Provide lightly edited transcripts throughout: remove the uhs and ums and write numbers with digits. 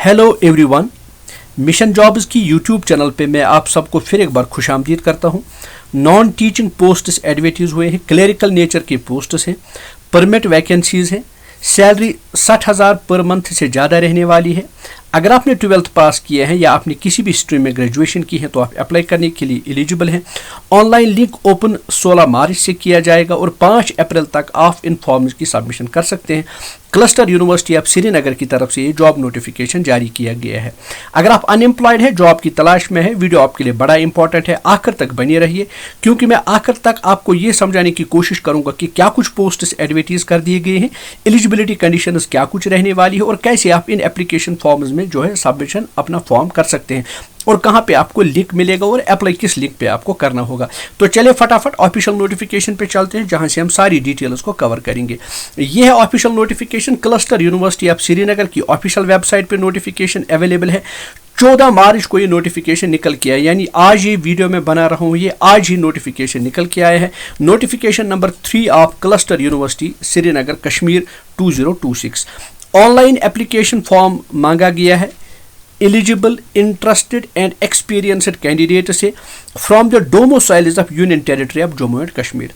Hello everyone, mission jobs की YouTube channel पे मैं आप सबको फिर एक बार खुशामदीद करता हूँ। नॉन टीचिंग पोस्ट्स एडवर्टाइज हुए हैं, क्लेरिकल नेचर के पोस्ट्स हैं, परमिट वैकेंसीज हैं, सैलरी 60,000 पर मंथ से ज़्यादा रहने वाली है। अगर आपने 12th पास किया है या आपने किसी भी स्ट्रीम में ग्रेजुएशन की है तो आप अप्लाई करने के लिए एलिजिबल हैं। ऑनलाइन लिंक ओपन 16 मार्च से किया जाएगा और 5 अप्रैल तक आप इन फॉर्म्स की सबमिशन कर सकते हैं। क्लस्टर यूनिवर्सिटी ऑफ श्रीनगर की तरफ से ये जॉब नोटिफिकेशन जारी किया गया है। अगर आप अनएम्प्लॉयड हैं, जॉब की तलाश में है, वीडियो आपके लिए बड़ा इंपॉर्टेंट है, आखिर तक बने रहिए क्योंकि मैं आखिर तक आपको ये समझाने की कोशिश करूंगा कि क्या कुछ पोस्ट्स एडवर्टाइज कर दिए गए हैं, एलिजिबिलिटी कंडीशंस क्या कुछ रहने वाली है और कैसे आप इन एप्लीकेशन फॉर्म्स में जो है सबमिशन अपना फॉर्म कर सकते हैं और कहां पे आपको लिंक मिलेगा और अप्लाई किस लिंक पे आपको करना होगा। तो चलिए फटाफट ऑफिशियल नोटिफिकेशन पे चलते हैं जहां से हम सारी डिटेल्स को कवर करेंगे। यह है official notification, cluster university of Srinagar की ऑफिशियल वेबसाइट पे नोटिफिकेशन अवेलेबल है। 14 मार्च को ये नोटिफिकेशन निकल के आया, यानी आज ये वीडियो में बना रहा हूँ, ये आज ही नोटिफिकेशन निकल के आया है। Notification number 3 of cluster university Srinagar Kashmir 2026। Online application form मांगा गया है eligible interested and experienced candidate से from the domiciles of union territory of Jammu and Kashmir.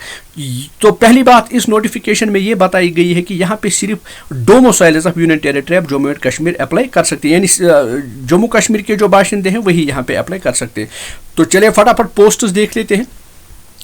तो पहली बात इस नोटिफिकेशन में ये बताई गई है कि यहाँ पे सिर्फ domiciles of union territory of Jammu and Kashmir apply कर सकते हैं, यानी जम्मू कश्मीर के जो बाशिंदे हैं वही यहाँ पे अप्लाई कर सकते हैं। तो चलिए फटाफट पोस्ट्स देख लेते हैं।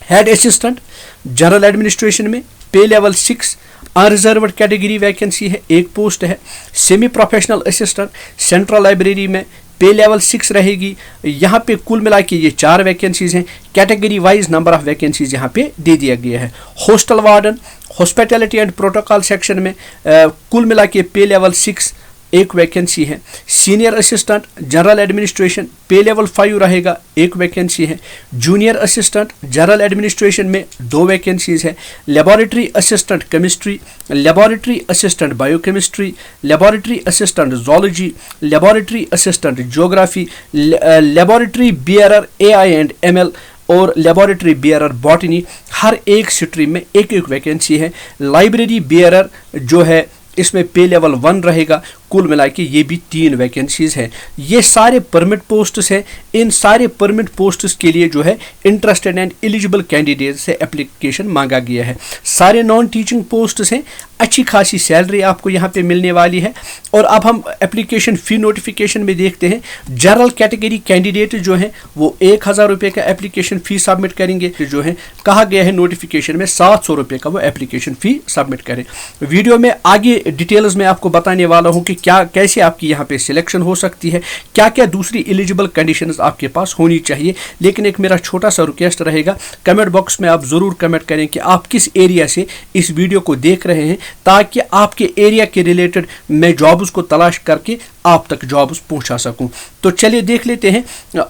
हेड असिस्टेंट जनरल एडमिनिस्ट्रेशन में पे लेवल 6 अनरिजर्व्ड कैटेगरी वैकेंसी है, एक पोस्ट है। Semi professional assistant central library में पे लेवल 6 रहेगी। यहाँ पे कुल मिला के ये 4 वैकेंसीज हैं। Category wise number of vacancies यहाँ पे दे दिया गया है। Hostel warden hospitality and protocol section में कुल मिला के पे लेवल 6 एक वैकेंसी है। सीनियर असिस्टेंट जनरल एडमिनिस्ट्रेशन पे लेवल 5 रहेगा, एक वैकेंसी है। जूनियर असिस्टेंट जनरल एडमिनिस्ट्रेशन में 2 वैकेंसीज है। Laboratory assistant chemistry, laboratory assistant biochemistry, laboratory assistant zoology, laboratory assistant geography, laboratory bearer AI&ML और लेबोरेटरी बियरर बॉटनी। हर एक स्ट्रीम में एक एक वैकेंसी है। लाइब्रेरी बियरर जो है इसमें पे लेवल 1 रहेगा। कुल मिला के ये भी 3 वैकेंसीज हैं। ये सारे परमिट पोस्ट्स हैं। इन सारे परमिट पोस्ट्स के लिए जो है इंटरेस्टेड एंड एलिजिबल कैंडिडेट से एप्लीकेशन मांगा गया है। सारे नॉन टीचिंग पोस्ट्स हैं। अच्छी खासी सैलरी आपको यहाँ पे मिलने वाली है। और अब हम एप्लीकेशन फ़ी नोटिफिकेशन में देखते हैं। जनरल कैटेगरी कैंडिडेट जो हैं वो 1,000 रुपये का एप्लीकेशन फ़ी सबमिट करेंगे। जो है कहा गया है नोटिफिकेशन में 700 रुपये का वो एप्लीकेशन फ़ी सबमिट करें। वीडियो में आगे डिटेल्स में आपको बताने वाला हूँ कि क्या कैसे आपकी यहाँ पे सिलेक्शन हो सकती है, क्या क्या दूसरी एलिजिबल कंडीशंस आपके पास होनी चाहिए। लेकिन एक मेरा छोटा सा रिक्वेस्ट रहेगा, कमेंट बॉक्स में आप ज़रूर कमेंट करें कि आप किस एरिया से इस वीडियो को देख रहे हैं ताकि आपके एरिया के रिलेटेड मैं जॉब्स को तलाश करके आप तक जॉब्स पहुंचा सकूं। तो चलिए देख लेते हैं।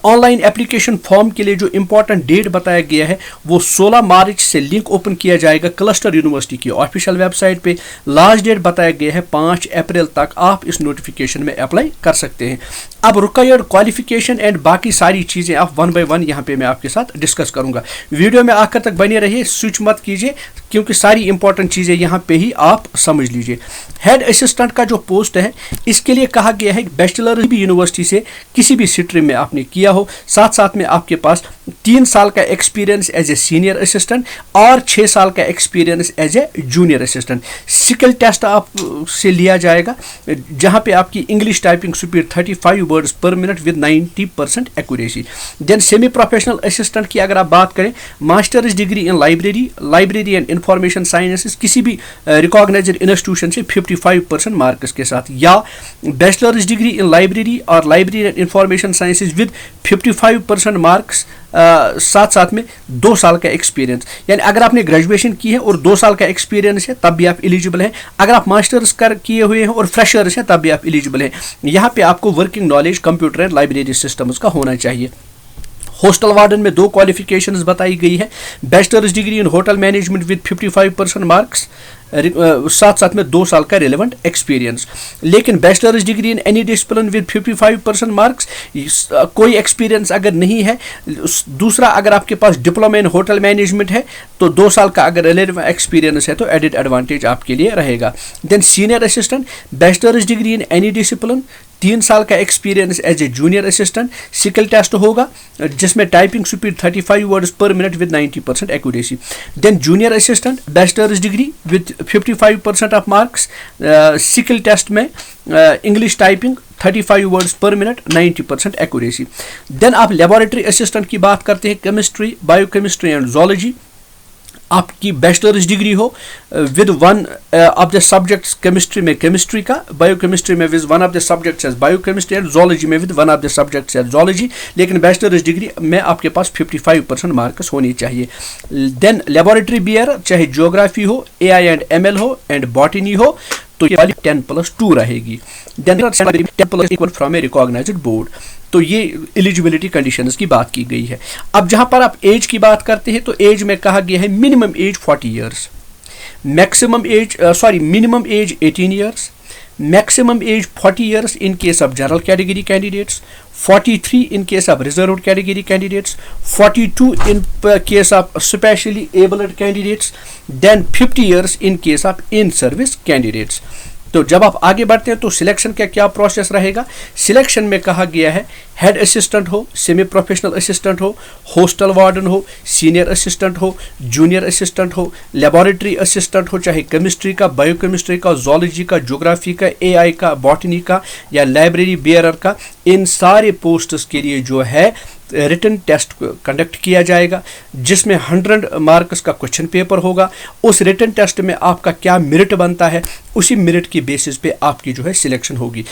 ऑनलाइन एप्लीकेशन फॉर्म के लिए जो इंपॉर्टेंट डेट बताया गया है वो 16 मार्च से लिंक ओपन किया जाएगा क्लस्टर यूनिवर्सिटी की ऑफिशियल वेबसाइट पे। लास्ट डेट बताया गया है 5 अप्रैल तक आप इस नोटिफिकेशन में अप्लाई कर सकते हैं। अब रिक्वायर्ड क्वालिफिकेशन एंड बाकी सारी चीज़ें आप 1 बाय 1 यहाँ पे मैं आपके साथ डिस्कस करूँगा। वीडियो में आखिर तक बने रहिए, स्विच मत कीजिए क्योंकि सारी इंपॉर्टेंट चीज़ें यहाँ पे ही आप समझ लीजिए। हेड असिस्टेंट का जो पोस्ट है इसके लिए कहा गया है बैचलर भी यूनिवर्सिटी से किसी भी स्ट्रीम में आपने किया हो, साथ साथ में आपके पास 3 साल का experience as a senior assistant और 6 साल का experience as a junior assistant. Skill test आप से लिया जाएगा जहां पे आपकी English typing speed 35 words per minute with 90% accuracy. Then semi professional assistant की अगर आप बात करें, masters degree in library and information sciences किसी भी रिकॉग्नाइज्ड इंस्टीट्यूशन से 55% मार्क्स के साथ, या बैचलर्स डिग्री इन लाइब्रेरी और library and information sciences with 55% marks, साथ साथ में 2 साल का एक्सपीरियंस। यानी अगर आपने ग्रेजुएशन की है और 2 साल का एक्सपीरियंस है तब भी आप एलिजिबल हैं। अगर आप मास्टर्स किए हुए हैं और फ्रेशर्स हैं तब भी आप एलिजिबल हैं। यहाँ पे आपको working knowledge computer and library systems का होना चाहिए। हॉस्टल वार्डन में 2 क्वालिफिकेशंस बताई गई है। Bachelors degree in hotel management with 55% marks, साथ साथ में 2 साल का रिलेवेंट एक्सपीरियंस। लेकिन bachelor's degree in any discipline with 55% marks, कोई एक्सपीरियंस अगर नहीं है। दूसरा, अगर आपके पास डिप्लोमा इन होटल मैनेजमेंट है तो 2 साल का अगर रिलेवेंट एक्सपीरियंस है तो एडिड एडवांटेज आपके लिए रहेगा। Then senior assistant, bachelor's degree in any discipline 3 साल का experience as a junior assistant. Skill test होगा जिसमें typing speed 35 words per minute with 90% accuracy. Then junior assistant bachelor's degree with 55% of marks. Skill test में English typing 35 words per minute 90% accuracy. Then आप laboratory assistant की बात करते हैं, chemistry, biochemistry and zoology. आपकी bachelor's degree हो with one of the subjects, chemistry में chemistry का, बायोकेमिस्ट्री में with one of the subjects as biochemistry and zoology में with one of the subjects as zoology, लेकिन बैचलर्स डिग्री में आपके पास 55% मार्क्स होनी चाहिए। देन लेबोरेटरी बियर चाहे ज्योग्राफी हो, AI एंड ML हो एंड बॉटनी हो, तो ये वाली 10+2 रहेगी। Then 10+1 from a recognised board. तो ये एलिजिबिलिटी कंडीशंस की बात की गई है। अब जहां पर आप एज की बात करते हैं तो एज में कहा गया है minimum age 40 years, minimum age 18 years, maximum age 40 years in case of general category candidates, 43 in case of reserved category candidates, 42 in case of specially abled candidates, then 50 years in case of in service candidates। तो जब आप आगे बढ़ते हैं तो selection का क्या process रहेगा। सिलेक्शन में कहा गया है हेड असिस्टेंट हो, सेमी प्रोफेशनल असिस्टेंट हो, हॉस्टल वार्डन हो, सीनियर असिस्टेंट हो, जूनियर असिस्टेंट हो, लेबोरेटरी असिस्टेंट हो, चाहे केमिस्ट्री का, बायोकेमिस्ट्री का, जूलॉजी का, ज्योग्राफी का, AI का, बॉटनी का या लाइब्रेरी बेयरर का, इन सारे पोस्ट्स के लिए जो है रिटन टेस्ट कंडक्ट किया जाएगा जिसमें 100 मार्क्स का क्वेश्चन पेपर होगा। उस रिटन टेस्ट में आपका क्या मेरिट बनता है, उसी मेरिट की बेसिस पे आपकी जो है सिलेक्शन होगी।